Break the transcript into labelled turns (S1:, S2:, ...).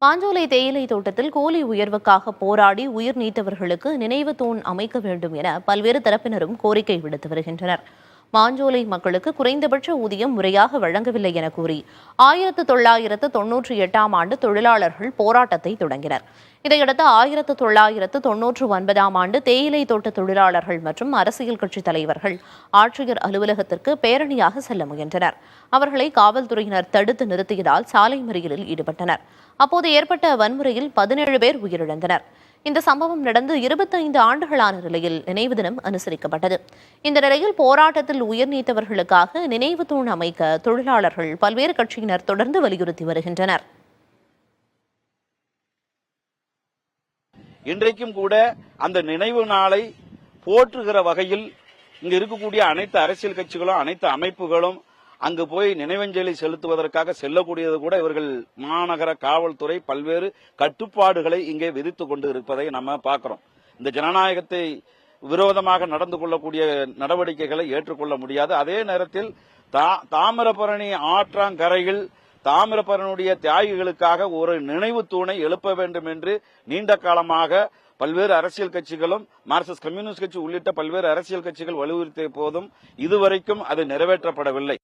S1: மாஞ்சோலை தேயிலை தோட்டத்தில் கூலி உயர்வுக்காக போராடி உயிர் நீத்தவர்களுக்கு நினைவு தூண் அமைக்க வேண்டும் என பல்வேறு தரப்பினரும் கோரிக்கை விடுத்து வருகின்றனர். மாஞ்சோலை மக்களுக்கு குறைந்தபட்ச ஊதியம் முறையாக வழங்கவில்லை என கூறி 1998ஆம் ஆண்டு தொழிலாளர்கள் போராட்டத்தை தொடங்கினர். இதையடுத்து 1999ஆம் ஆண்டு தேயிலை தோட்ட தொழிலாளர்கள் மற்றும் அரசியல் கட்சித் தலைவர்கள் ஆட்சியர் அலுவலகத்திற்கு பேரணியாக செல்ல முயன்றனர். அவர்களை காவல்துறையினர் தடுத்து நிறுத்தியதால் சாலை மறியலில் ஈடுபட்டனர். அப்போது ஏற்பட்ட வன்முறையில் 17 பேர் உயிரிழந்தனர். இந்த சம்பவம் நடந்து 25 ஆண்டுகளான நிலையில் நினைவு தினம் அனுசரிக்கப்பட்டது. இந்த நிலையில் போராட்டத்தில் உயிர் நீத்தவர்களுக்காக நினைவு தூண் அமைக்க தொழிலாளர்கள் பல்வேறு கட்சியினர் தொடர்ந்து வலியுறுத்தி வருகின்றனர்.
S2: இன்றைக்கும் கூட அந்த நினைவு நாளை போற்றுகிற வகையில் இங்கு இருக்கக்கூடிய அனைத்து அரசியல் கட்சிகளும் அனைத்து அமைப்புகளும் அங்கு போய் நினைவஞ்சலி செலுத்துவதற்காக செல்லக்கூடியது கூட இவர்கள் மாநகர காவல்துறை பல்வேறு கட்டுப்பாடுகளை இங்கே விதித்துக் கொண்டு இருப்பதை நம்ம பார்க்கிறோம். இந்த ஜனநாயகத்தை விரோதமாக நடந்து கொள்ளக்கூடிய நடவடிக்கைகளை ஏற்றுக்கொள்ள முடியாது. அதே நேரத்தில் தாமிரபரணி ஆற்றங்கரையில் தாமிரபரணியுடைய தியாகிகளுக்காக ஒரு நினைவு தூணை எழுப்ப வேண்டும் என்று நீண்ட காலமாக பல்வேறு அரசியல் கட்சிகளும் மார்க்சிஸ்ட் கம்யூனிஸ்ட் கட்சி உள்ளிட்ட பல்வேறு அரசியல் கட்சிகள் வலியுறுத்திய போதும் இதுவரைக்கும் அது நிறைவேற்றப்படவில்லை.